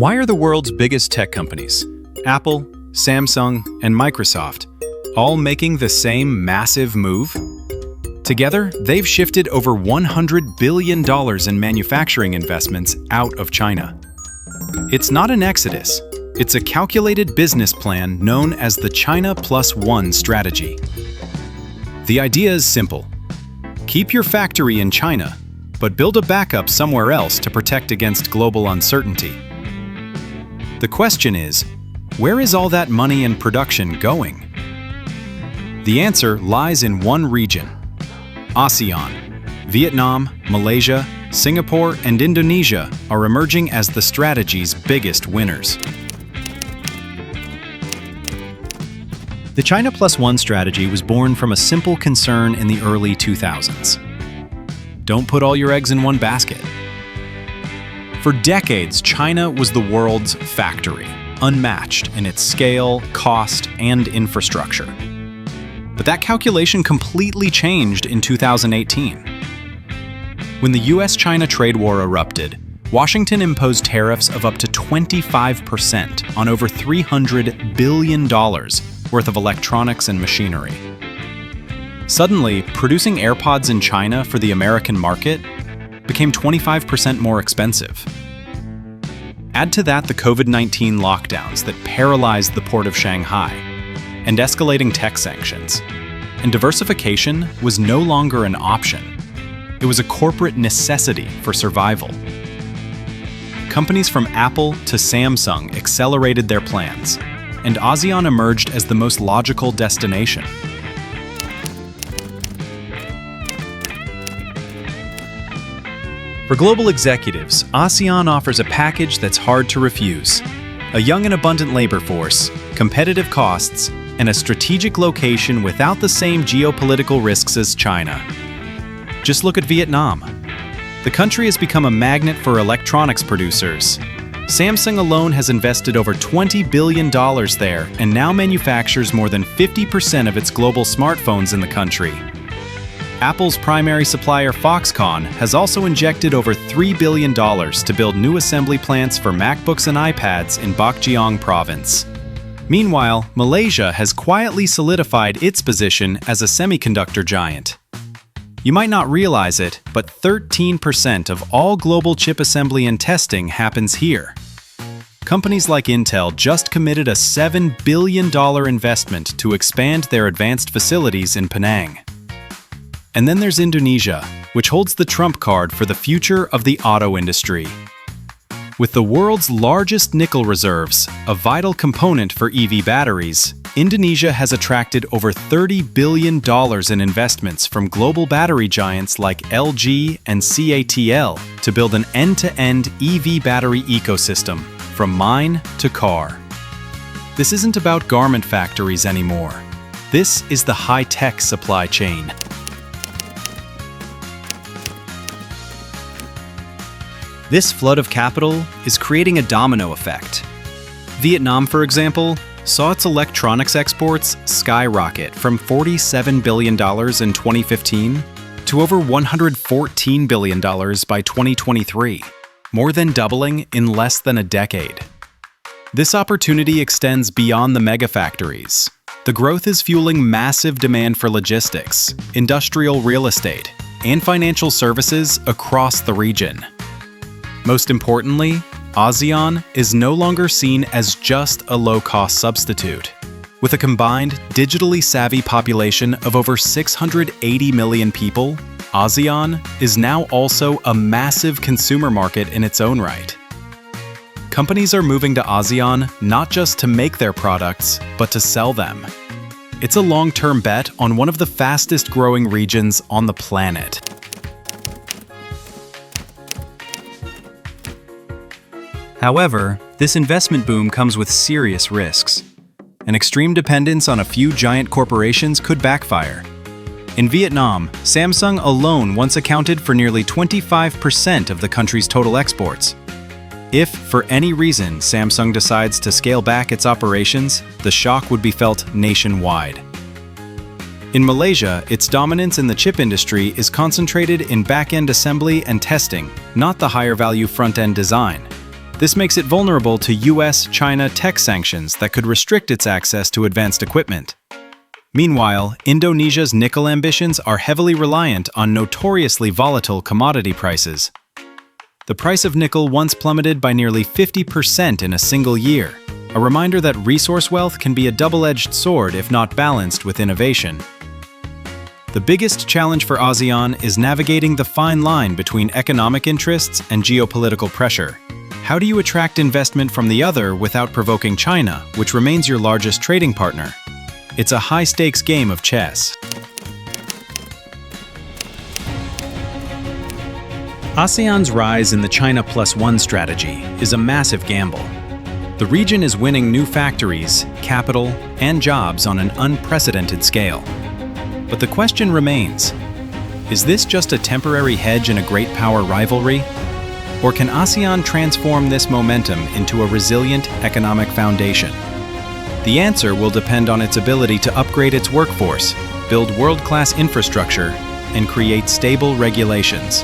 Why are the world's biggest tech companies, Apple, Samsung, and Microsoft, all making the same massive move? Together, they've shifted over $100 billion in manufacturing investments out of China. It's not an exodus. It's a calculated business plan known as the China+1 Strategy. The idea is simple. Keep your factory in China, but build a backup somewhere else to protect against global uncertainty. The question is, where is all that money and production going? The answer lies in one region: ASEAN. Vietnam, Malaysia, Singapore, and Indonesia are emerging as the strategy's biggest winners. The China+1 strategy was born from a simple concern in the early 2000s. Don't put all your eggs in one basket. For decades, China was the world's factory, unmatched in its scale, cost, and infrastructure. But that calculation completely changed in 2018. When the US-China trade war erupted, Washington imposed tariffs of up to 25% on over $300 billion worth of electronics and machinery. Suddenly, producing AirPods in China for the American market became 25% more expensive. Add to that the COVID-19 lockdowns that paralyzed the port of Shanghai, and escalating tech sanctions. And diversification was no longer an option. It was a corporate necessity for survival. Companies from Apple to Samsung accelerated their plans, and ASEAN emerged as the most logical destination. For global executives, ASEAN offers a package that's hard to refuse: a young and abundant labor force, competitive costs, and a strategic location without the same geopolitical risks as China. Just look at Vietnam. The country has become a magnet for electronics producers. Samsung alone has invested over $20 billion there and now manufactures more than 50% of its global smartphones in the country. Apple's primary supplier Foxconn has also injected over $3 billion to build new assembly plants for MacBooks and iPads in Bokjeong province. Meanwhile, Malaysia has quietly solidified its position as a semiconductor giant. You might not realize it, but 13% of all global chip assembly and testing happens here. Companies like Intel just committed a $7 billion investment to expand their advanced facilities in Penang. And then there's Indonesia, which holds the trump card for the future of the auto industry. With the world's largest nickel reserves, a vital component for EV batteries, Indonesia has attracted over $30 billion in investments from global battery giants like LG and CATL to build an end-to-end EV battery ecosystem, from mine to car. This isn't about garment factories anymore. This is the high-tech supply chain. This flood of capital is creating a domino effect. Vietnam, for example, saw its electronics exports skyrocket from $47 billion in 2015 to over $114 billion by 2023, more than doubling in less than a decade. This opportunity extends beyond the megafactories. The growth is fueling massive demand for logistics, industrial real estate, and financial services across the region. Most importantly, ASEAN is no longer seen as just a low-cost substitute. With a combined, digitally savvy population of over 680 million people, ASEAN is now also a massive consumer market in its own right. Companies are moving to ASEAN not just to make their products, but to sell them. It's a long-term bet on one of the fastest-growing regions on the planet. However, this investment boom comes with serious risks. An extreme dependence on a few giant corporations could backfire. In Vietnam, Samsung alone once accounted for nearly 25% of the country's total exports. If, for any reason, Samsung decides to scale back its operations, the shock would be felt nationwide. In Malaysia, its dominance in the chip industry is concentrated in back-end assembly and testing, not the higher-value front-end design. This makes it vulnerable to US-China tech sanctions that could restrict its access to advanced equipment. Meanwhile, Indonesia's nickel ambitions are heavily reliant on notoriously volatile commodity prices. The price of nickel once plummeted by nearly 50% in a single year, a reminder that resource wealth can be a double-edged sword if not balanced with innovation. The biggest challenge for ASEAN is navigating the fine line between economic interests and geopolitical pressure. How do you attract investment from the other without provoking China, which remains your largest trading partner? It's a high-stakes game of chess. ASEAN's rise in the China+1 strategy is a massive gamble. The region is winning new factories, capital, and jobs on an unprecedented scale. But the question remains, is this just a temporary hedge in a great power rivalry? Or can ASEAN transform this momentum into a resilient economic foundation? The answer will depend on its ability to upgrade its workforce, build world-class infrastructure, and create stable regulations.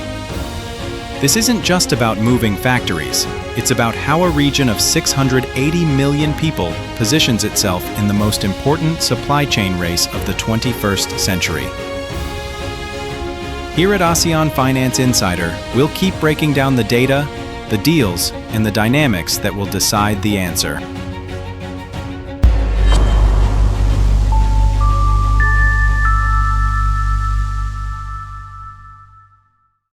This isn't just about moving factories, it's about how a region of 680 million people positions itself in the most important supply chain race of the 21st century. Here at ASEAN Finance Insider, we'll keep breaking down the data, the deals, and the dynamics that will decide the answer.